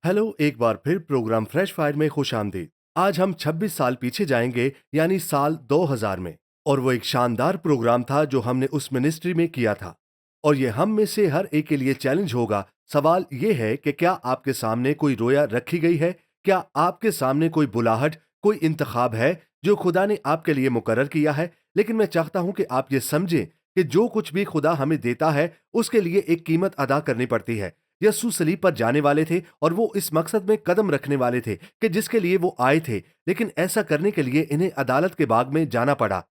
Hello, एक बार फिर programme fresh fire में खुश आमदीद। आज हम 26 साल पीछे जाएंगे, यानी साल 2000 में। और वो एक शानदार प्रोग्राम था जो हमने उस मिनिस्ट्री में किया था। और ये हम में से हर एक के लिए चैलेंज होगा। सवाल ये है कि क्या आपके सामने कोई रोया रखी गई है? क्या आपके सामने कोई बुलाहट, कोई इंतखाब है जो खुदा ने आपके लिए मुकर्रर किया है? लेकिन मैं चाहता हूं कि आप ये समझें कि जो कुछ भी खुदा हमें देता है उसके लिए एक कीमत अदा करनी पड़ती है। यस्सु सलीब पर जाने वाले थे और वो इस मकसद में कदम रखने वाले थे कि जिसके लिए वो आए थे। लेकिन ऐसा करने के लिए इन्हें अदालत के बाग में जाना पड़ा,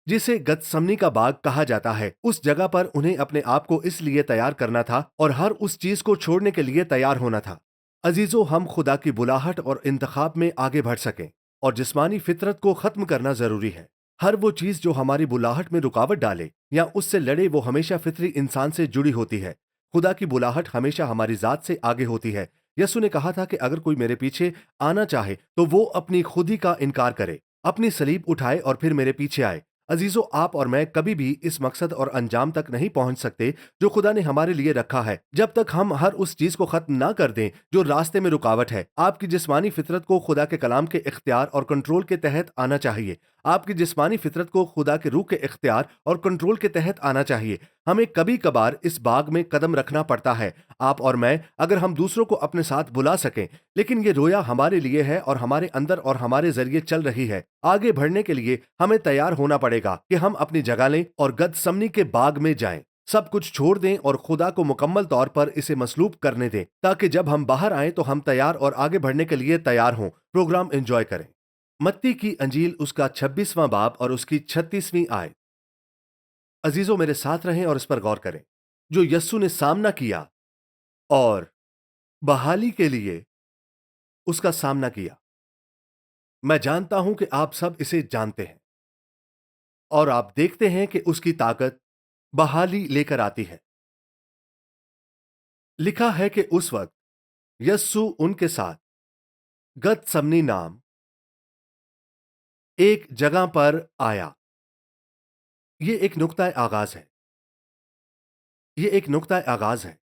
जिसे गतसमनी का बाग कहा जाता है। उस जगह पर उन्हें अपने आप को इसलिए तैयार करना था और हर उस चीज को छोड़ने के लिए तैयार होना था। अजीजों, हम खुदा की बुलाहट और इंतखाब में आगे बढ़ सकें और जिस्मानी फितरत को खत्म करना जरूरी है। हर वो चीज जो हमारी बुलाहट में रुकावट डाले या उससे लड़े, वो हमेशा फितरी इंसान से जुड़ी होती है। खुदा की बुलाहट हमेशा हमारी जात से आगे होती है। यस्सु ने कहा था कि अगर कोई मेरे पीछे आना चाहे तो वो अपनी खुदी का इनकार करे, अपनी सलीब उठाए और फिर मेरे पीछे आए। अजीजों, आप और मैं कभी भी इस मकसद और अंजाम तक नहीं पहुंच सकते जो खुदा ने हमारे लिए रखा है, जब तक हम हर उस चीज को खत्म ना कर दें जो रास्ते में रुकावट है। आपकी जिस्मानी फितरत को खुदा के कलाम के इख्तियार और कंट्रोल के तहत आना चाहिए। आपकी जिस्मानी फितरत को खुदा के रूह के इख्तियार और कंट्रोल के तहत आना चाहिए। हमें कभी कभार इस बाग में कदम रखना पड़ता है, आप और मैं, अगर हम दूसरों को अपने साथ बुला सकें। लेकिन ये रोया हमारे लिए है और हमारे अंदर और हमारे जरिए चल रही है। आगे बढ़ने के लिए हमें तैयार होना पड़ेगा कि हम अपनी जगह लें और गदसमनी के बाग में जाएं। सब कुछ छोड़ दें और खुदा को मुकम्मल तौर पर इसे मसलूब करने दें, ताकि जब हम बाहर आएं तो हम तैयार और आगे बढ़ने के लिए तैयार हों। प्रोग्राम एंजॉय करें। मत्ती की अंजील, उसका 26वां बाब और उसकी 36वीं आयत। अजीजों, मेरे साथ रहें और इस पर गौर करें। जो यस्सु ने सामना किया और बहाली के लिए उसका सामना किया। मैं जानता हूं कि आप सब इसे जानते हैं और आप देखते हैं कि उसकी ताकत बहाली लेकर आती है। लिखा है कि उस वक्त यस्सु उनके साथ गतसमनी नाम एक जगह पर आया। यह एक नुक्ता आगाज है। यह एक नुक्ता आगाज है।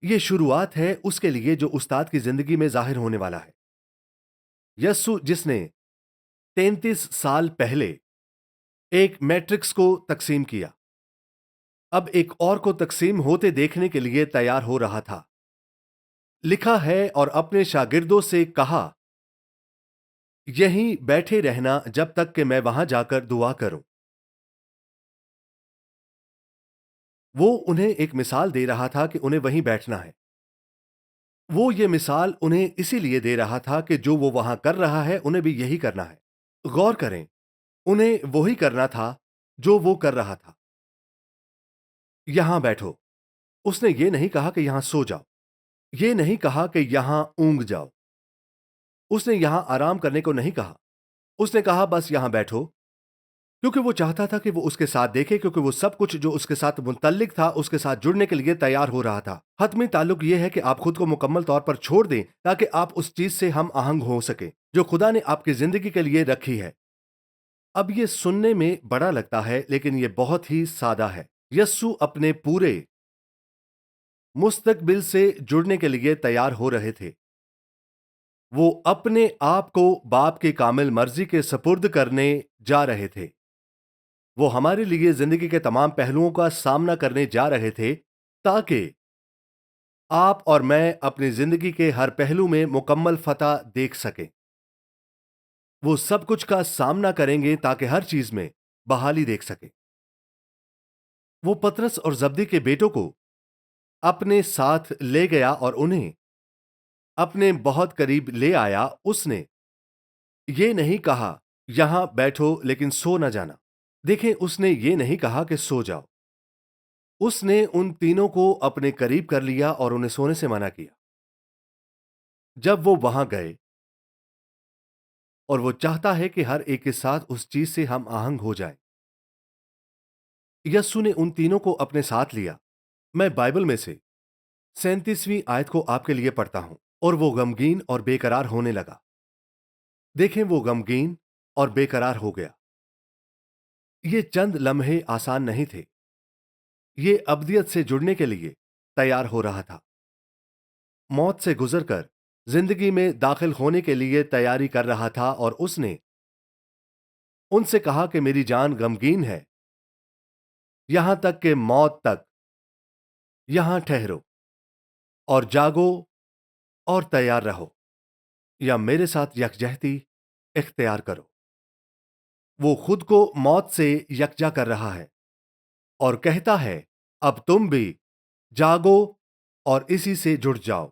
यह शुरुआत है उसके लिए जो उस्ताद की जिंदगी में जाहिर होने वाला है। यस्सु, जिसने 33 साल पहले एक मैट्रिक्स को तकसीम किया, अब एक और को तकसीम होते देखने के लिए तैयार हो रहा था। लिखा है, और अपने शागिर्दों से कहा, यहीं बैठे रहना जब तक कि मैं वहां जाकर दुआ करूं। वो उन्हें एक मिसाल दे रहा था कि उन्हें वहीं बैठना है। वो ये मिसाल उन्हें इसीलिए दे रहा था कि जो वो वहां कर रहा है उन्हें भी यही करना है। गौर करें, उन्हें वही करना था जो वो कर रहा था। यहां बैठो। उसने ये नहीं कहा कि यहां सो जाओ। ये नहीं कहा कि यहां ऊंघ जाओ। उसने यहां आराम करने को नहीं कहा। उसने कहा बस यहां बैठो, क्योंकि वो चाहता था कि वो उसके साथ देखे, क्योंकि वो सब कुछ जो उसके साथ मुतल्लिक था उसके साथ जुड़ने के लिए तैयार हो रहा था। हतमी ताल्लुक ये है कि आप खुद को मुकम्मल तौर पर छोड़ दें ताकि आप उस चीज से हम आहंग हो सके जो खुदा ने आपकी जिंदगी के लिए रखी है। अब ये सुनने में बड़ा लगता है, लेकिन ये बहुत ही सादा है। यस्सु अपने पूरे मुस्तकबिल से जुड़ने के लिए तैयार हो रहे थे। वो अपने आप को बाप की कामिल मर्जी के सपुर्द करने जा रहे थे। वो हमारे लिए जिंदगी के तमाम पहलुओं का सामना करने जा रहे थे, ताकि आप और मैं अपनी जिंदगी के हर पहलू में मुकम्मल फतह देख सकें। वो सब कुछ का सामना करेंगे ताकि हर चीज में बहाली देख सके। वो पतरस और जब्दी के बेटों को अपने साथ ले गया और उन्हें अपने बहुत करीब ले आया। उसने ये नहीं कहा यहां बैठो लेकिन सो न जाना। देखें, उसने ये नहीं कहा कि सो जाओ। उसने उन तीनों को अपने करीब कर लिया और उन्हें सोने से मना किया। जब वो वहां गए, और वो चाहता है कि हर एक के साथ उस चीज से हम आहंग हो जाए। यस्सु ने उन तीनों को अपने साथ लिया। मैं बाइबल में से 37वीं आयत को आपके लिए पढ़ता हूं। और वो गमगीन और बेकरार होने लगा। देखें, वो गमगीन और बेकरार हो गया। ये चंद लम्हे आसान नहीं थे। ये अब्दियत से जुड़ने के लिए तैयार हो रहा था। मौत से गुजरकर जिंदगी में दाखिल होने के लिए तैयारी कर रहा था और उसने उनसे कहा कि मेरी जान गमगीन है, यहां तक कि मौत तक। यहां ठहरो और जागो और तैयार रहो, या मेरे साथ यकजहती इख्तियार करो। वो खुद को मौत से यकजा कर रहा है और कहता है, अब तुम भी जागो और इसी से जुड़ जाओ।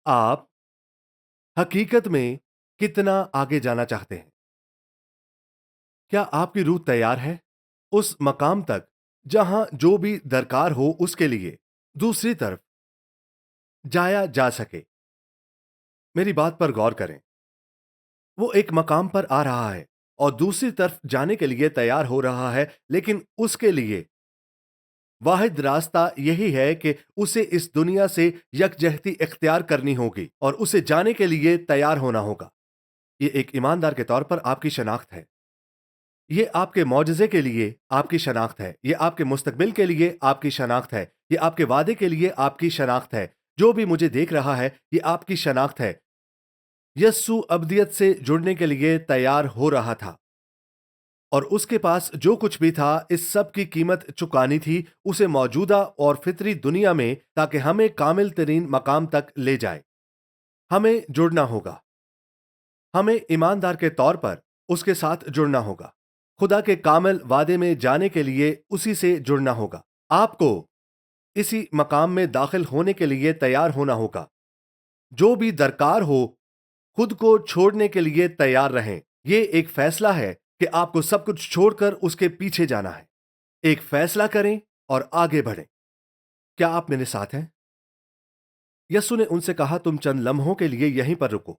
आप हकीकत में कितना आगे जाना चाहते हैं? क्या आपकी रूह तैयार है उस मकाम तक जहां जो भी दरकार हो उसके लिए दूसरी तरफ जाया जा सके? मेरी बात पर गौर करें। वो एक मकाम पर आ रहा है और दूसरी तरफ जाने के लिए तैयार हो रहा है, लेकिन उसके लिए वाहिद रास्ता यही है कि उसे इस दुनिया से यकजहती इख्तियार करनी होगी और उसे जाने के लिए तैयार होना होगा। ये एक ईमानदार के तौर पर आपकी शनाख्त है। ये आपके मौजज़े के लिए आपकी शनाख्त है। ये आपके मुस्तकबिल के लिए आपकी शनाख्त है। ये आपके वादे के लिए आपकी शनाख्त है। जो भी मुझे देख रहा है, ये आपकी शनाख्त है। यस्सु अब्दियत से जुड़ने के लिए तैयार हो रहा था और उसके पास जो कुछ भी था, इस सब की कीमत चुकानी थी उसे मौजूदा और फितरी दुनिया में, ताकि हमें कामिल तरीन मकाम तक ले जाए। हमें जुड़ना होगा। हमें ईमानदार के तौर पर उसके साथ जुड़ना होगा। खुदा के कामिल वादे में जाने के लिए उसी से जुड़ना होगा। आपको इसी मकाम में दाखिल होने के लिए तैयार होना होगा। जो भी दरकार हो, खुद को छोड़ने के लिए तैयार रहें। यह एक फैसला है कि आपको सब कुछ छोड़कर उसके पीछे जाना है। एक फैसला करें और आगे बढ़ें। क्या आप मेरे साथ हैं? यस्सु ने उनसे कहा, तुम चंद लम्हों के लिए यहीं पर रुको।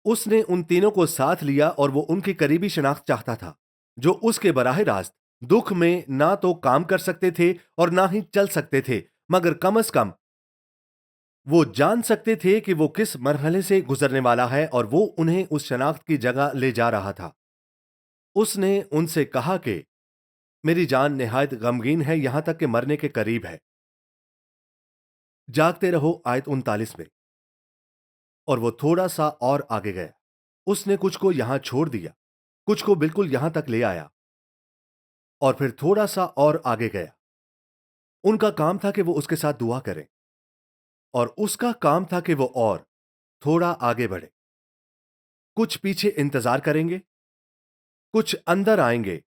उसने उन तीनों को साथ लिया और वो उनकी करीबी शनाख्त चाहता था, जो उसके बराह रास्त दुख में ना तो काम कर सकते थे और ना ही चल सकते थे, मगर कम से कम वो जान सकते थे कि वो किस मरहले से गुजरने वाला है और वो उन्हें उस शनाख्त की जगह ले जा रहा था। उसने उनसे कहा कि मेरी जान निहायत गमगीन है, यहां तक कि मरने के करीब है। जागते रहो, आयत 39 में। और वो थोड़ा सा और आगे गया। उसने कुछ को यहां छोड़ दिया, कुछ को बिल्कुल यहां तक ले आया और फिर थोड़ा सा और आगे गया। उनका काम था कि वो उसके साथ दुआ करें और उसका काम था कि वो और थोड़ा आगे बढ़े। कुछ पीछे इंतजार करेंगे, कुछ अंदर आएंगे,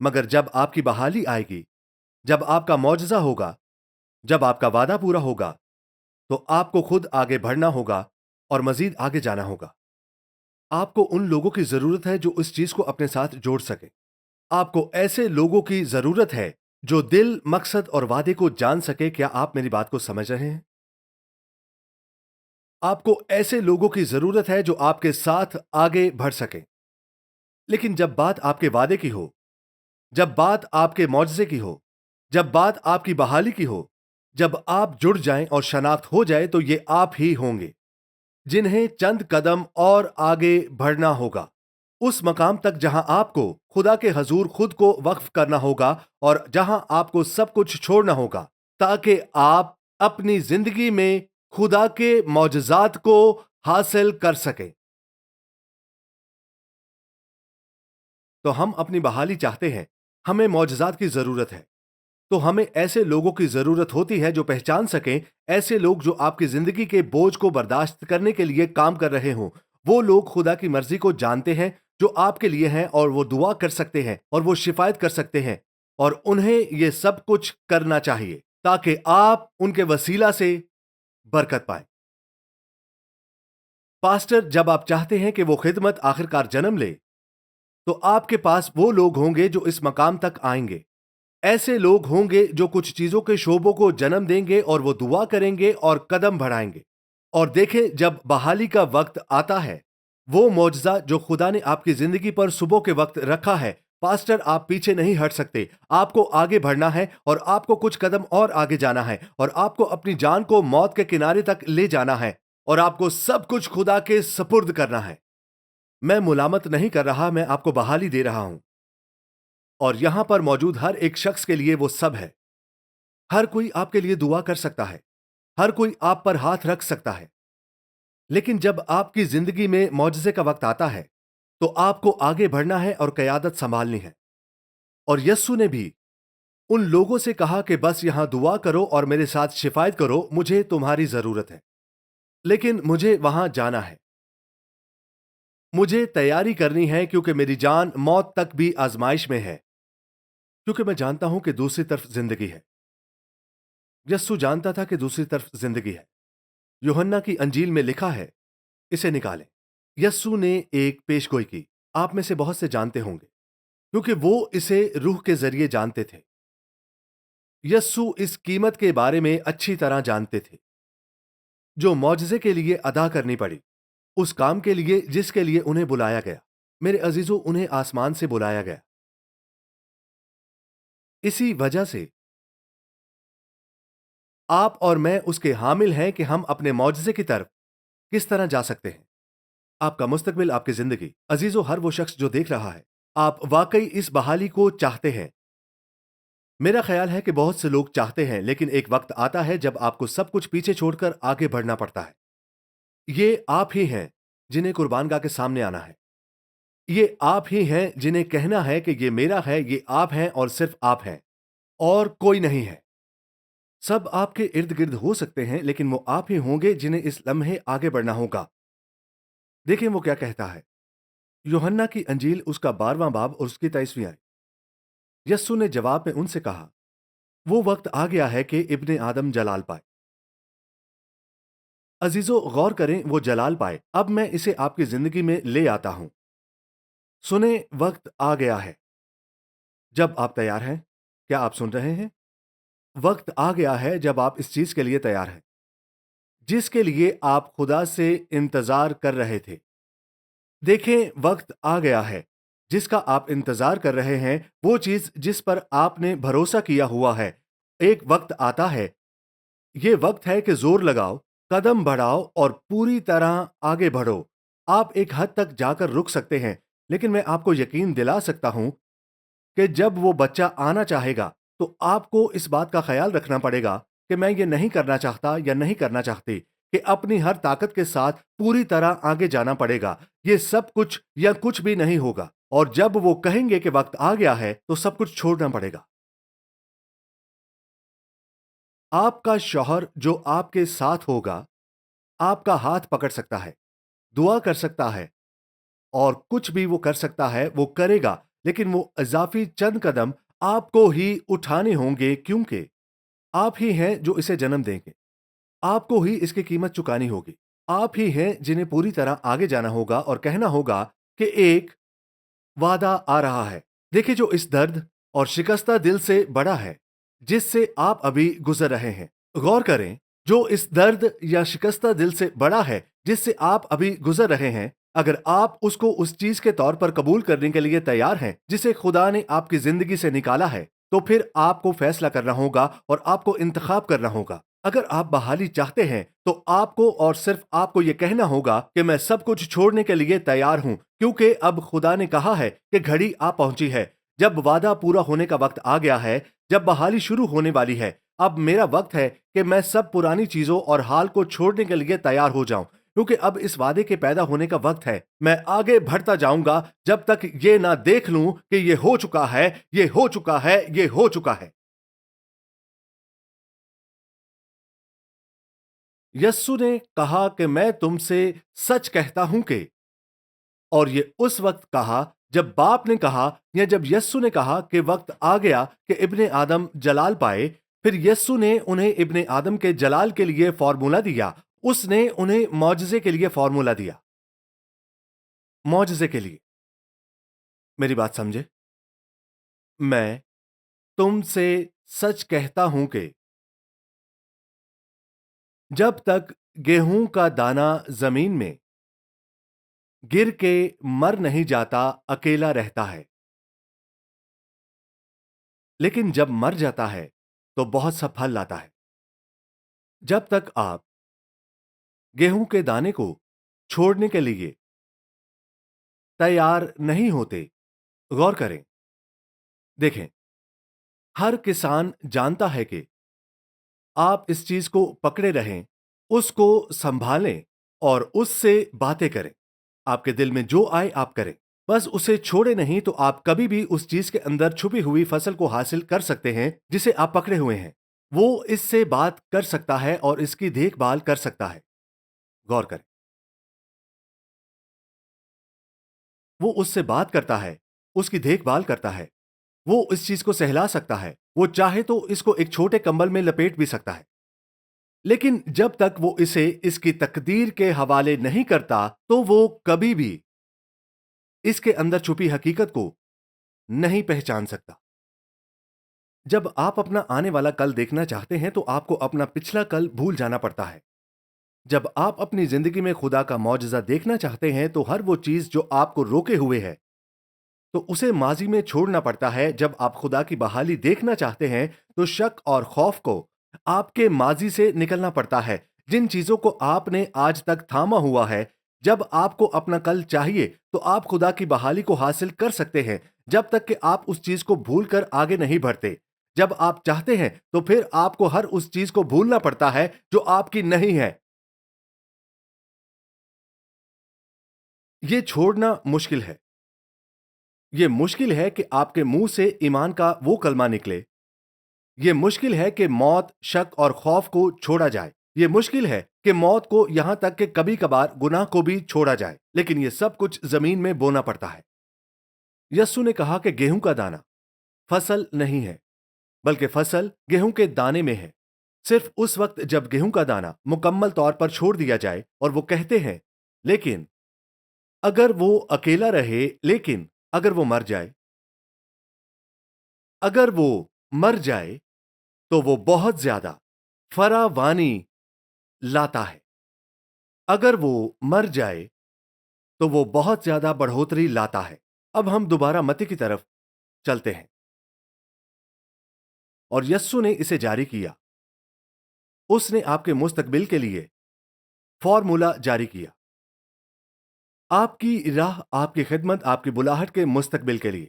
मगर जब आपकी बहाली आएगी, जब आपका मौजज़ा होगा, जब आपका वादा पूरा होगा, तो आपको खुद आगे बढ़ना होगा और मजीद आगे जाना होगा। आपको उन लोगों की जरूरत है जो इस चीज को अपने साथ जोड़ सके। आपको ऐसे लोगों की जरूरत है जो दिल, मकसद और वादे को जान सके। क्या आप मेरी बात को समझ रहे हैं? आपको ऐसे लोगों की जरूरत है जो आपके साथ आगे बढ़ सके। लेकिन जब बात आपके वादे की हो, जब बात आपके मौजज़े की हो, जब बात आपकी बहाली की हो, जब आप जुड़ जाएं और शनाख्त हो जाए, तो ये आप ही होंगे जिन्हें चंद कदम और आगे बढ़ना होगा, उस मकाम तक जहां आपको खुदा के हजूर खुद को वक्फ करना होगा और जहां आपको सब कुछ छोड़ना होगा, ताकि आप अपनी जिंदगी में खुदा के मौजज़ात को हासिल कर सकें। तो हम अपनी बहाली चाहते हैं, हमें मौजज़ात की जरूरत है। तो हमें ऐसे लोगों की जरूरत होती है जो पहचान सकें, ऐसे लोग जो आपकी जिंदगी के बोझ को बर्दाश्त करने के लिए काम कर रहे हों। वो लोग खुदा की मर्जी को जानते हैं, जो आपके लिए हैं, और वो दुआ कर सकते हैं और वो शिफायत कर सकते हैं, और उन्हें ये सब कुछ करना चाहिए ताकि आप उनके वसीला से बरकत पाएं। पास्टर, जब आप चाहते हैं कि वो खिदमत आखिरकार जन्म ले, तो आपके पास वो लोग होंगे जो इस मकाम तक आएंगे। ऐसे लोग होंगे जो कुछ चीजों के शोबों को जन्म देंगे और वो दुआ करेंगे और कदम बढ़ाएंगे। और देखें, जब बहाली का वक्त आता है, वो मौजज़ा जो खुदा ने आपकी जिंदगी पर सुबह के वक्त रखा है, पास्टर, आप पीछे नहीं हट सकते। आपको आगे बढ़ना है और आपको कुछ कदम और आगे जाना है और आपको अपनी जान को मौत के किनारे तक ले जाना है और आपको सब कुछ खुदा के सपुर्द करना है। मैं मुलामत नहीं कर रहा, मैं आपको बहाली दे रहा हूं। और यहां पर मौजूद हर एक शख्स के लिए वो सब है। हर कोई आपके लिए दुआ कर सकता है। हर कोई आप पर हाथ रख सकता है। लेकिन जब आपकी जिंदगी में मौजज़े का वक्त आता है, तो आपको आगे बढ़ना है और क़यादत संभालनी है। और यस्सु ने भी उन लोगों से कहा कि बस यहां दुआ करो और मेरे साथ शिफायत करो, मुझे तुम्हारी ज़रूरत है। लेकिन मुझे वहां जाना है। मुझे तैयारी करनी है क्योंकि मेरी जान मौत तक भी आज़माइश में है, क्योंकि मैं जानता हूं कि दूसरी तरफ ज़िंदगी है। यस्सु जानता था कि दूसरी तरफ ज़िंदगी है। यूहन्ना की अंजील में लिखा है, इसे निकालें। यस्सु ने एक पेशगोई की। आप में से बहुत से जानते होंगे, क्योंकि वो इसे रूह के ज़रिए जानते थे। यस्सु इस कीमत के बारे में अच्छी तरह जानते थे, जो मौजज़े के लिए अदा करनी पड़ी, उस काम के लिए जिसके लिए उन्हें बुलाया गया। मेरे अजीजों, उन्हें आसमान से बुलाया गया। इसी वजह से आप और मैं उसके हामिल हैं कि हम अपने मौजज़े की तरफ किस तरह जा सकते हैं। आपका मुस्तकबिल, आपकी जिंदगी। अजीजों, हर वो शख्स जो देख रहा है, आप वाकई इस बहाली को चाहते हैं। मेरा ख्याल है कि बहुत से लोग चाहते हैं, लेकिन एक वक्त आता है जब आपको सब कुछ पीछे छोड़कर आगे बढ़ना पड़ता है। ये आप ही हैं जिन्हें कुर्बानगाह के सामने आना है। ये आप ही हैं जिन्हें कहना है कि ये मेरा है, ये आप हैं और सिर्फ आप हैं, और कोई नहीं है। सब आपके इर्द गिर्द हो सकते हैं, लेकिन वो आप ही होंगे जिन्हें इस लम्हे आगे बढ़ना होगा। देखें वो क्या कहता है। यूहन्ना की अंजील उसका 12वां बाब और उसकी 23वीं आयत। यस्सु ने जवाब में उनसे कहा, वो वक्त आ गया है कि इब्ने आदम जलाल पाए। अजीजों, गौर करें, वो जलाल पाए। अब मैं इसे आपकी जिंदगी में ले आता हूं। सुने, वक्त आ गया है। जब आप तैयार हैं, क्या आप सुन रहे हैं? वक्त आ गया है जब आप इस चीज के लिए तैयार हैं, जिसके लिए आप खुदा से इंतजार कर रहे थे। देखें, वक्त आ गया है जिसका आप इंतजार कर रहे हैं, वो चीज जिस पर आपने भरोसा किया हुआ है। एक वक्त आता है, ये वक्त है कि जोर लगाओ, कदम बढ़ाओ और पूरी तरह आगे बढ़ो। आप एक हद तक जाकर रुक सकते हैं, लेकिन मैं आपको यकीन दिला सकता हूं कि जब वो बच्चा आना चाहेगा, तो आपको इस बात का ख्याल रखना पड़ेगा कि मैं ये नहीं करना चाहता या नहीं करना चाहती, कि अपनी हर ताकत के साथ पूरी तरह आगे जाना पड़ेगा। ये सब कुछ या कुछ भी नहीं होगा। और जब वो कहेंगे कि वक्त आ गया है, तो सब कुछ छोड़ना पड़ेगा। आपका शौहर जो आपके साथ होगा, आपका हाथ पकड़ सकता है, दुआ कर सकता है, और कुछ भी वो कर सकता है वो करेगा, लेकिन वो इजाफी चंद कदम आपको ही उठाने होंगे, क्योंकि आप ही हैं जो इसे जन्म देंगे। आपको ही इसकी कीमत चुकानी होगी। आप ही हैं जिन्हें पूरी तरह आगे जाना होगा और कहना होगा कि एक वादा आ रहा है। देखिए, जो इस दर्द और शिकस्ता दिल से बड़ा है, जिससे आप अभी गुजर रहे हैं। गौर करें, जो इस दर्द या शिकस्ता दिल से बड़ा है जिससे आप अभी गुजर रहे हैं, अगर आप उसको उस चीज के तौर पर कबूल करने के लिए तैयार हैं जिसे खुदा ने आपकी जिंदगी से निकाला है, तो फिर आपको फैसला करना होगा और आपको इंतखाब करना होगा। अगर आप बहाली चाहते हैं, तो आपको और सिर्फ आपको यह कहना होगा कि मैं सब कुछ छोड़ने के लिए तैयार हूं, क्योंकि अब खुदा ने कहा है कि घड़ी आ पहुंची है, जब वादा पूरा होने का वक्त आ गया है, जब बहाली शुरू होने वाली है। अब मेरा वक्त है कि मैं सब पुरानी चीजों और हाल को छोड़ने के लिए तैयार हो जाऊं, क्योंकि अब इस वादे के पैदा होने का वक्त है। मैं आगे बढ़ता जाऊंगा जब तक ये ना देख लूं कि ये हो चुका है, ये हो चुका है, ये हो चुका है। यस्सु ने कहा कि मैं तुमसे सच कहता हूं कि, और ये उस वक्त कहा जब बाप ने कहा, या जब यस्सु ने कहा कि वक्त आ गया कि इब्ने आदम जलाल पाए। फिर यस्सु ने उन्हें इब्ने आदम के जलाल के लिए फॉर्मूला दिया। उसने उन्हें मौजज़े के लिए फॉर्मूला दिया। मौजज़े के लिए। मेरी बात समझे। मैं तुमसे सच कहता हूं कि जब तक गेहूं का दाना जमीन में गिर के मर नहीं जाता, अकेला रहता है, लेकिन जब मर जाता है तो बहुत सा फल लाता है। जब तक आप गेहूं के दाने को छोड़ने के लिए तैयार नहीं होते, गौर करें। देखें, हर किसान जानता है कि आप इस चीज को पकड़े रहें, उसको संभालें, اور اس سے باتیں کریں. آپ کے دل میں جو آئے آپ کریں. بس اسے چھوڑے نہیں تو آپ کبھی بھی اس چیز کے اندر چھپی ہوئی فصل کو حاصل کر سکتے ہیں جسے آپ پکڑے ہوئے ہیں. وہ اس سے بات کر سکتا ہے اور اس کی دیکھ بھال کر سکتا ہے. غور کریں. وہ اس سے بات کرتا ہے، اس کی دیکھ بھال کرتا ہے. وہ اس چیز کو سہلا سکتا ہے. وہ چاہے تو اس کو ایک چھوٹے کمبل میں لپیٹ بھی سکتا ہے. لیکن جب تک وہ اسے اس کی تقدیر کے حوالے نہیں کرتا تو وہ کبھی بھی اس کے اندر چھپی حقیقت کو نہیں پہچان سکتا. جب آپ اپنا آنے والا کل دیکھنا چاہتے ہیں تو آپ کو اپنا پچھلا کل بھول جانا پڑتا ہے. جب آپ اپنی زندگی میں خدا کا معجزہ دیکھنا چاہتے ہیں تو ہر وہ چیز جو آپ کو روکے ہوئے ہے تو اسے ماضی میں چھوڑنا پڑتا ہے. جب آپ خدا کی بحالی دیکھنا چاہتے ہیں تو شک اور خوف کو آپ کے ماضی سے نکلنا پڑتا ہے. جن چیزوں کو آپ نے آج تک تھاما ہوا ہے، جب آپ کو اپنا کل چاہیے تو آپ خدا کی بحالی کو حاصل کر سکتے ہیں جب تک کہ آپ اس چیز کو بھول کر آگے نہیں بڑھتے. جب آپ چاہتے ہیں تو پھر آپ کو ہر اس چیز کو بھولنا پڑتا ہے جو آپ کی نہیں ہے. یہ چھوڑنا مشکل ہے. یہ مشکل ہے کہ آپ کے منہ سے ایمان کا وہ کلمہ نکلے. یہ مشکل ہے کہ موت، شک اور خوف کو چھوڑا جائے. یہ مشکل ہے کہ موت کو، یہاں تک کہ کبھی کبھار گناہ کو بھی چھوڑا جائے. لیکن یہ سب کچھ زمین میں بونا پڑتا ہے. یسوع نے کہا کہ گیہوں کا دانہ فصل نہیں ہے بلکہ فصل گیہوں کے دانے میں ہے. صرف اس وقت جب گیہوں کا دانہ مکمل طور پر چھوڑ دیا جائے. اور وہ کہتے ہیں لیکن اگر وہ اکیلا رہے، لیکن اگر وہ مر جائے، اگر وہ مر جائے تو وہ بہت زیادہ فراوانی لاتا ہے. اگر وہ مر جائے تو وہ بہت زیادہ بڑھوتری لاتا ہے. اب ہم دوبارہ متی کی طرف چلتے ہیں اور یسوع نے اسے جاری کیا. اس نے آپ کے مستقبل کے لیے فارمولا جاری کیا. آپ کی راہ، آپ کی خدمت، آپ کی بلاہٹ کے مستقبل کے لیے.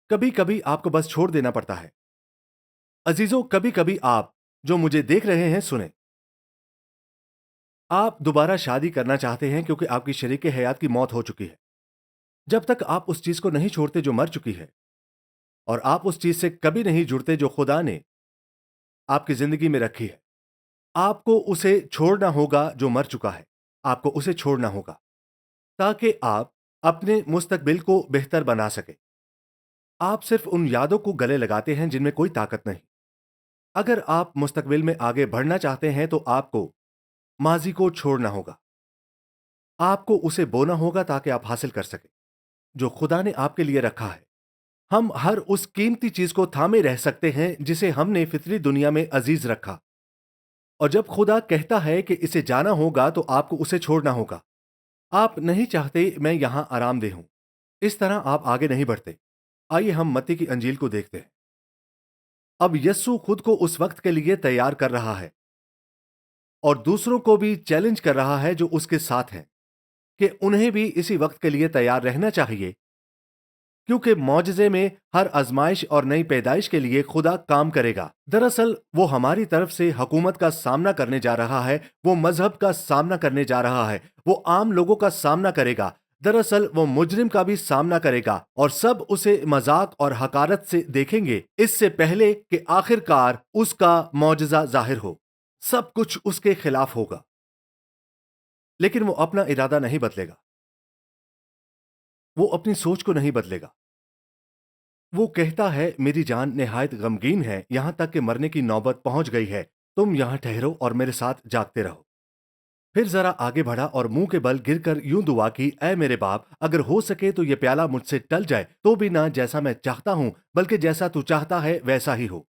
کبھی کبھی آپ کو بس چھوڑ دینا پڑتا ہے. عزیزوں، کبھی کبھی آپ جو مجھے دیکھ رہے ہیں سنیں. آپ دوبارہ شادی کرنا چاہتے ہیں کیونکہ آپ کی شریک حیات کی موت ہو چکی ہے. جب تک آپ اس چیز کو نہیں چھوڑتے جو مر چکی ہے، اور آپ اس چیز سے کبھی نہیں جڑتے جو خدا نے آپ کی زندگی میں رکھی ہے. آپ کو اسے چھوڑنا ہوگا جو مر چکا ہے. آپ کو اسے چھوڑنا ہوگا تاکہ آپ اپنے مستقبل کو بہتر بنا سکیں. آپ صرف ان یادوں کو گلے لگاتے ہیں جن میں کوئی طاقت نہیں. اگر آپ مستقبل میں آگے بڑھنا چاہتے ہیں تو آپ کو ماضی کو چھوڑنا ہوگا. آپ کو اسے بونا ہوگا تاکہ آپ حاصل کر سکیں جو خدا نے آپ کے لیے رکھا ہے. ہم ہر اس قیمتی چیز کو تھامے رہ سکتے ہیں جسے ہم نے فطری دنیا میں عزیز رکھا. اور جب خدا کہتا ہے کہ اسے جانا ہوگا تو آپ کو اسے چھوڑنا ہوگا. آپ نہیں چاہتے میں یہاں آرام دہ ہوں. اس طرح آپ آگے نہیں بڑھتے. آئیے ہم متی کی انجیل کو دیکھتے ہیں. اب یسوع خود کو اس وقت کے لیے تیار کر رہا ہے اور دوسروں کو بھی چیلنج کر رہا ہے جو اس کے ساتھ ہیں کہ انہیں بھی اسی وقت کے لیے تیار رہنا چاہیے، کیونکہ معجزے میں ہر آزمائش اور نئی پیدائش کے لیے خدا کام کرے گا. دراصل وہ ہماری طرف سے حکومت کا سامنا کرنے جا رہا ہے، وہ مذہب کا سامنا کرنے جا رہا ہے، وہ عام لوگوں کا سامنا کرے گا. دراصل وہ مجرم کا بھی سامنا کرے گا اور سب اسے مذاق اور حقارت سے دیکھیں گے اس سے پہلے کہ آخر کار اس کا معجزہ ظاہر ہو. سب کچھ اس کے خلاف ہوگا لیکن وہ اپنا ارادہ نہیں بدلے گا. وہ اپنی سوچ کو نہیں بدلے گا. وہ کہتا ہے میری جان نہایت غمگین ہے، یہاں تک کہ مرنے کی نوبت پہنچ گئی ہے. تم یہاں ٹھہرو اور میرے ساتھ جاگتے رہو. پھر ذرا آگے بڑھا اور منہ کے بل گر کر یوں دعا کی، اے میرے باپ، اگر ہو سکے تو یہ پیالہ مجھ سے ٹل جائے، تو بھی نہ جیسا میں چاہتا ہوں بلکہ جیسا تو چاہتا ہے ویسا ہی ہو.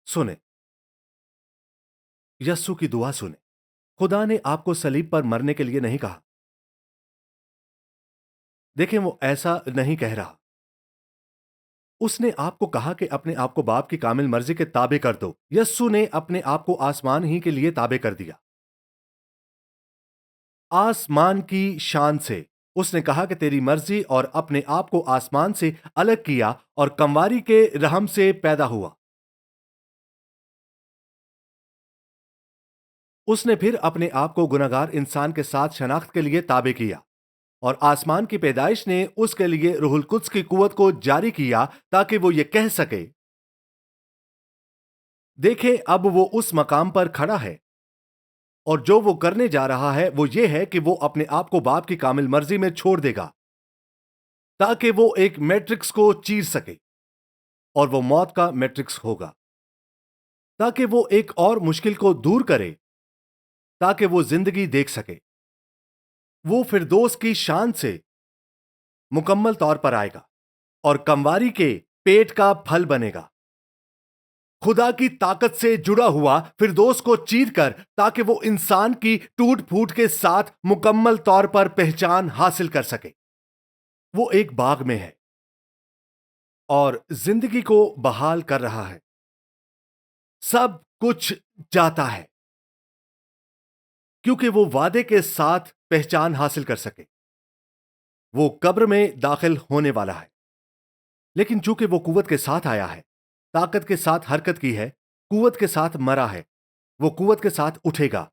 سنیں، یسوع کی دعا سنیں. خدا نے آپ کو صلیب پر مرنے کے لیے نہیں کہا. دیکھیں، وہ ایسا نہیں کہہ رہا. اس نے آپ کو کہا کہ اپنے آپ کو باپ کی کامل مرضی کے تابع کر دو. یسوع نے اپنے آپ کو آسمان ہی کے لیے تابع کر دیا. آسمان کی شان سے اس نے کہا کہ تیری مرضی، اور اپنے آپ کو آسمان سے الگ کیا اور کمواری کے رحم سے پیدا ہوا. اس نے پھر اپنے آپ کو گناہگار انسان کے ساتھ شناخت کے لیے تابع کیا، اور آسمان کی پیدائش نے اس کے لیے روح القدس کی قوت کو جاری کیا تاکہ وہ یہ کہہ سکے، دیکھیں اب وہ اس مقام پر کھڑا ہے، اور جو وہ کرنے جا رہا ہے وہ یہ ہے کہ وہ اپنے آپ کو باپ کی کامل مرضی میں چھوڑ دے گا تاکہ وہ ایک میٹرکس کو چیر سکے، اور وہ موت کا میٹرکس ہوگا، تاکہ وہ ایک اور مشکل کو دور کرے تاکہ وہ زندگی دیکھ سکے۔ وہ فردوس کی شان سے مکمل طور پر آئے گا اور کمواری کے پیٹ کا پھل بنے گا، خدا کی طاقت سے جڑا ہوا فردوس کو چیر کر، تاکہ وہ انسان کی ٹوٹ پھوٹ کے ساتھ مکمل طور پر پہچان حاصل کر سکے۔ وہ ایک باغ میں ہے اور زندگی کو بحال کر رہا ہے، سب کچھ جاتا ہے کیونکہ وہ وعدے کے ساتھ پہچان حاصل کر سکے۔ وہ قبر میں داخل ہونے والا ہے، لیکن چونکہ وہ قوت کے ساتھ آیا ہے، طاقت کے ساتھ حرکت کی ہے، قوت کے ساتھ مرا ہے، وہ قوت کے ساتھ اٹھے گا،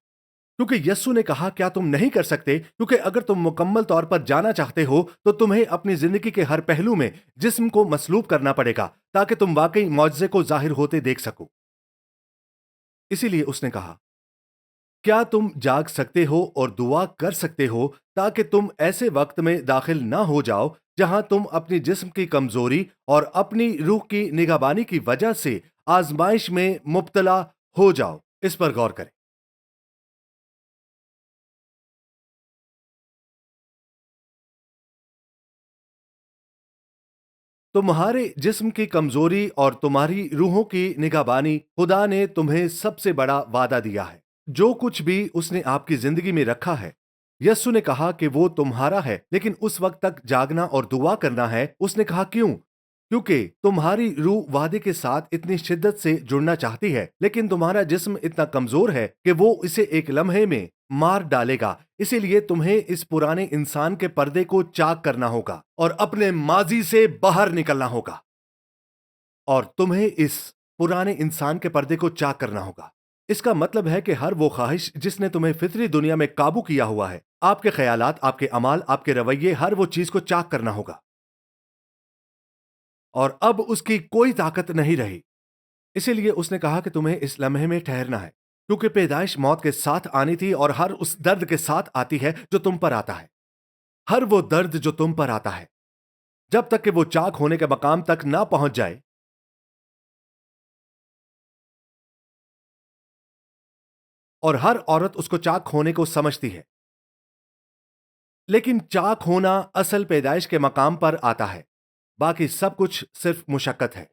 کیونکہ یسوع نے کہا کیا تم نہیں کر سکتے؟ کیونکہ اگر تم مکمل طور پر جانا چاہتے ہو تو تمہیں اپنی زندگی کے ہر پہلو میں جسم کو مصلوب کرنا پڑے گا تاکہ تم واقعی معجزے کو ظاہر ہوتے دیکھ سکو۔ اسی لیے اس نے کہا کیا تم جاگ سکتے ہو اور دعا کر سکتے ہو تاکہ تم ایسے وقت میں داخل نہ ہو جاؤ جہاں تم اپنی جسم کی کمزوری اور اپنی روح کی نگہبانی کی وجہ سے آزمائش میں مبتلا ہو جاؤ۔ اس پر غور کریں۔ تمہارے جسم کی کمزوری اور تمہاری روحوں کی نگہبانی خدا نے تمہیں سب سے بڑا وعدہ دیا ہے۔ جو کچھ بھی اس نے آپ کی زندگی میں رکھا ہے، یسوع نے کہا کہ وہ تمہارا ہے، لیکن اس وقت تک جاگنا اور دعا کرنا ہے۔ اس نے کہا کیوں؟ کیونکہ تمہاری روح وعدے کے ساتھ اتنی شدت سے جڑنا چاہتی ہے، لیکن تمہارا جسم اتنا کمزور ہے کہ وہ اسے ایک لمحے میں مار ڈالے گا۔ اسی لیے تمہیں اس پرانے انسان کے پردے کو چاک کرنا ہوگا اور اپنے ماضی سے باہر نکلنا ہوگا، اور تمہیں اس پرانے انسان کے پردے کو چاک کرنا ہوگا۔ اس کا مطلب ہے کہ ہر وہ خواہش جس نے تمہیں فطری دنیا میں قابو کیا ہوا ہے، آپ کے خیالات، آپ کے اعمال، آپ کے رویے، ہر وہ چیز کو چاک کرنا ہوگا، اور اب اس کی کوئی طاقت نہیں رہی۔ اسی لیے اس نے کہا کہ تمہیں اس لمحے میں ٹھہرنا ہے، کیونکہ پیدائش موت کے ساتھ آنی تھی اور ہر اس درد کے ساتھ آتی ہے جو تم پر آتا ہے، ہر وہ درد جو تم پر آتا ہے، جب تک کہ وہ چاک ہونے کے مقام تک نہ پہنچ جائے۔ اور ہر عورت اس کو چاک ہونے کو سمجھتی ہے، لیکن چاک ہونا اصل پیدائش کے مقام پر آتا ہے، باقی سب کچھ صرف مشقت ہے۔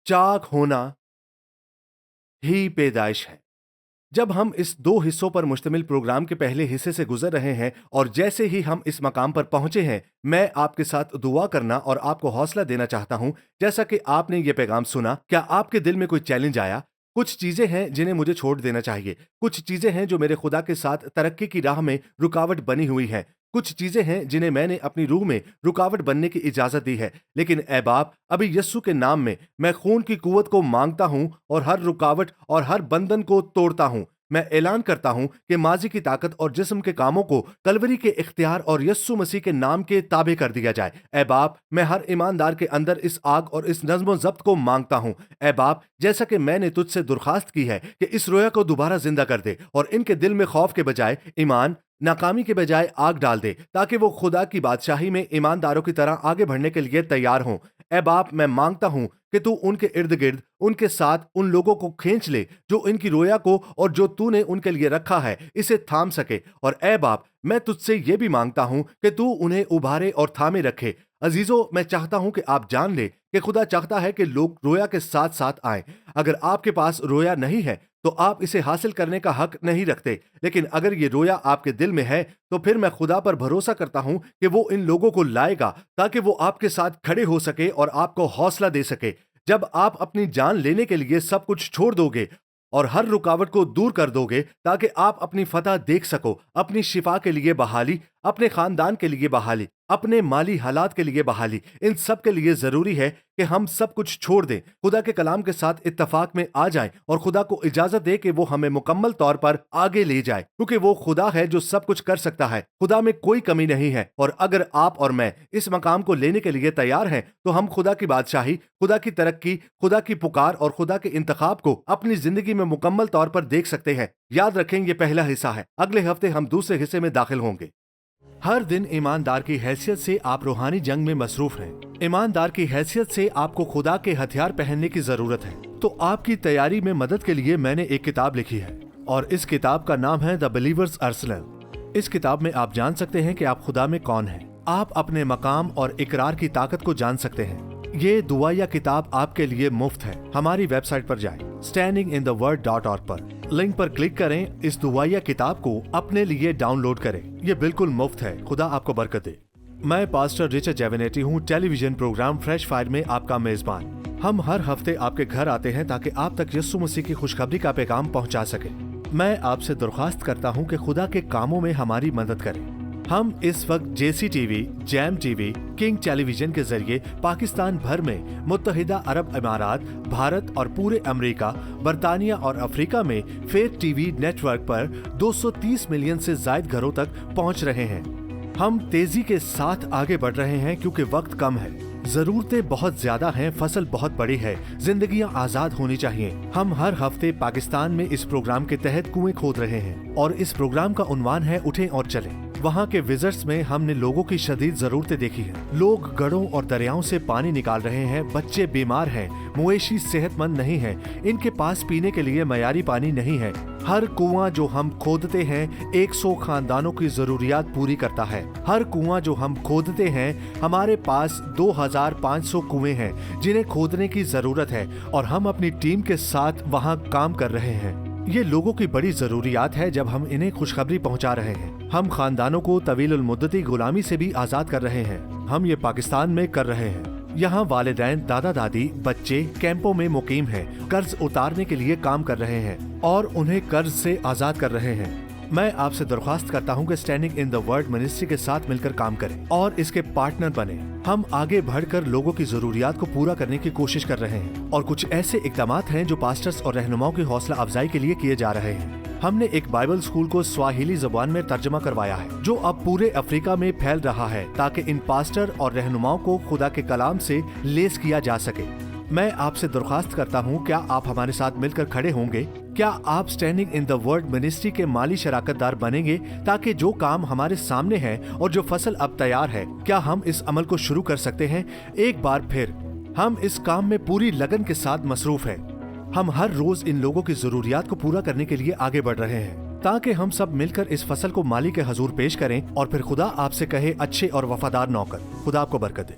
چاک ہونا ہی پیدائش ہے۔ جب ہم اس دو حصوں پر مشتمل پروگرام کے پہلے حصے سے گزر رہے ہیں اور جیسے ہی ہم اس مقام پر پہنچے ہیں، میں آپ کے ساتھ دعا کرنا اور آپ کو حوصلہ دینا چاہتا ہوں۔ جیسا کہ آپ نے یہ پیغام سنا، کیا آپ کے دل میں کوئی چیلنج آیا؟ کچھ چیزیں ہیں جنہیں مجھے چھوڑ دینا چاہیے، کچھ چیزیں ہیں جو میرے خدا کے ساتھ ترقی کی راہ میں رکاوٹ بنی ہوئی ہیں، کچھ چیزیں ہیں جنہیں میں نے اپنی روح میں رکاوٹ بننے کی اجازت دی ہے، لیکن اے باپ، ابھی یسوع کے نام میں خون کی قوت کو مانگتا ہوں اور ہر رکاوٹ اور ہر بندھن کو توڑتا ہوں۔ میں اعلان کرتا ہوں کہ ماضی کی طاقت اور جسم کے کاموں کو کلوری کے اختیار اور یسوع مسیح کے نام کے تابع کر دیا جائے۔ اے باپ، میں ہر ایماندار کے اندر اس آگ اور اس نظم و ضبط کو مانگتا ہوں۔ اے باپ، جیسا کہ میں نے تجھ سے درخواست کی ہے کہ اس رویا کو دوبارہ زندہ کر دے اور ان کے دل میں خوف کے بجائے ایمان، ناکامی کے بجائے آگ ڈال دے، تاکہ وہ خدا کی بادشاہی میں ایمانداروں کی طرح آگے بڑھنے کے لیے تیار ہوں۔ اے باپ، میں مانگتا ہوں کہ تو ان کے ارد گرد، ان کے ساتھ ان لوگوں کو کھینچ لے جو ان کی رویا کو اور جو تو نے ان کے لیے رکھا ہے اسے تھام سکے۔ اور اے باپ، میں تجھ سے یہ بھی مانگتا ہوں کہ تو انہیں ابھارے اور تھامے رکھے۔ عزیزو، میں چاہتا ہوں کہ آپ جان لیں کہ خدا چاہتا ہے کہ لوگ رویا کے ساتھ ساتھ آئیں۔ اگر آپ کے پاس رویا نہیں ہے تو آپ اسے حاصل کرنے کا حق نہیں رکھتے، لیکن اگر یہ رویا آپ کے دل میں ہے تو پھر میں خدا پر بھروسہ کرتا ہوں کہ وہ ان لوگوں کو لائے گا تاکہ وہ آپ کے ساتھ کھڑے ہو سکے اور آپ کو حوصلہ دے سکے۔ جب آپ اپنی جان لینے کے لیے سب کچھ چھوڑ دو گے اور ہر رکاوٹ کو دور کر دو گے تاکہ آپ اپنی فتح دیکھ سکو، اپنی شفا کے لیے بحالی، अपने खानदान के लिए बहाली, अपने माली हालात के लिए बहाली, इन सब के लिए जरूरी है कि हम सब कुछ छोड़ दें, खुदा के कलाम के साथ इत्तफाक में आ जाएं और खुदा को इजाजत दे कि वो हमें मुकम्मल तौर पर आगे ले जाए, क्योंकि वो खुदा है जो सब कुछ कर सकता है। खुदा में कोई कमी नहीं है। और अगर आप और मैं इस मकाम को लेने के लिए तैयार हैं तो हम खुदा की बादशाही, खुदा की तरक्की, खुदा की पुकार और खुदा के इंतखाब को अपनी जिंदगी में मुकम्मल तौर पर देख सकते हैं। याद रखें, ये पहला हिस्सा है। अगले हफ्ते हम दूसरे हिस्से में दाखिल होंगे। हर दिन ईमानदार की हैसियत से आप रूहानी जंग में मसरूफ हैं। ईमानदार की हैसियत से आपको खुदा के हथियार पहनने की जरूरत है। तो आपकी तैयारी में मदद के लिए मैंने एक किताब लिखी है और इस किताब का नाम है द बिलीवर्स आर्सेनल। इस किताब में आप जान सकते हैं कि आप खुदा में कौन हैं। आप अपने मकाम और इकरार की ताकत को जान सकते हैं। ये दुआया किताब आपके लिए मुफ्त है। हमारी वेबसाइट पर जाएं, standinginthe-word.org पर लिंक पर क्लिक करें। इस दुआया किताब को अपने लिए डाउनलोड करें। ये बिल्कुल मुफ्त है। खुदा आपको बरकत दे। मैं पास्टर रिचर्ड जेवेनेटी हूँ, टेलीविजन प्रोग्राम फ्रेश फायर में आपका मेजबान। हम हर हफ्ते आपके घर आते हैं ताकि आप तक यीशु मसीह की खुशखबरी का पैगाम पहुँचा सके। मैं आपसे दरख्वास्त करता हूँ कि खुदा के कामों में हमारी मदद करें। हम इस वक्त JC TV, jam TV, king television के जरिए पाकिस्तान भर में, मुत्तहिदा अरब इमारात, भारत और पूरे अमेरिका, बरतानिया और अफ्रीका में फेथ TV नेटवर्क पर 230 मिलियन से ज्यादा घरों तक पहुंच रहे हैं। हम तेजी के साथ आगे बढ़ रहे हैं क्योंकि वक्त कम है, जरूरतें बहुत ज्यादा हैं, फसल बहुत बड़ी है, जिंदगियां आजाद होनी चाहिए। हम हर हफ्ते पाकिस्तान में इस प्रोग्राम के तहत कुएं खोद रहे हैं और इस प्रोग्राम का उन्वान है उठें और चलें। वहाँ के विजिट्स में हमने लोगों की शदीद जरूरतें देखी हैं। लोग गढ़ों और दरियाओं से पानी निकाल रहे हैं, बच्चे बीमार हैं, मवेशी सेहतमंद नहीं हैं, इनके पास पीने के लिए मयारी पानी नहीं है। हर कुआं जो हम खोदते हैं 100 खानदानों की जरूरियात पूरी करता है। हर कुआं जो हम खोदते हैं, हमारे पास 2500 कुएं हैं जिन्हें खोदने की जरूरत है और हम अपनी टीम के साथ वहां काम कर रहे हैं। ये लोगों की बड़ी जरूरियात है जब हम इन्हें खुशखबरी पहुंचा रहे हैं। हम खानदानों को तवील मुद्दती गुलामी से भी आजाद कर रहे हैं। हम ये पाकिस्तान में कर रहे हैं। यहाँ वालिदैन, दादा दादी, बच्चे कैंपों में मुकीम हैं, कर्ज उतारने के लिए काम कर रहे हैं और उन्हें कर्ज से आजाद कर रहे हैं। मैं आपसे दरख्वास्त करता हूँ कि standing in the word ministry के साथ मिलकर काम करें और इसके पार्टनर बने। हम आगे बढ़कर लोगों की जरूरियात को पूरा करने की कोशिश कर रहे हैं और कुछ ऐसे इक़दामात हैं जो पास्टर्स और रहनुमाओं की हौसला अफजाई के लिए किए जा रहे हैं। हमने एक बाइबल स्कूल को स्वाहिली ज़बान में तर्जमा करवाया है जो अब पूरे अफ्रीका में फैल रहा है ताकि इन पास्टर और रहनुमाओं को खुदा के कलाम से लेस किया जा सके। मैं आपसे दरख्वास्त करता हूँ, क्या आप हमारे साथ मिलकर खड़े होंगे? क्या आप standing in the word ministry के माली शराकतदार बनेंगे ताकि जो काम हमारे सामने है और जो फसल अब तैयार है, क्या हम इस अमल को शुरू कर सकते हैं? एक बार फिर हम इस काम में पूरी लगन के साथ मसरूफ हैं। हम हर रोज इन लोगों की जरूरियात को पूरा करने के लिए आगे बढ़ रहे हैं ताकि हम सब मिलकर इस फसल को माली के हजूर पेश करें और फिर खुदा आपसे कहे, अच्छे और वफादार नौकर। खुदा आपको बरकत दे।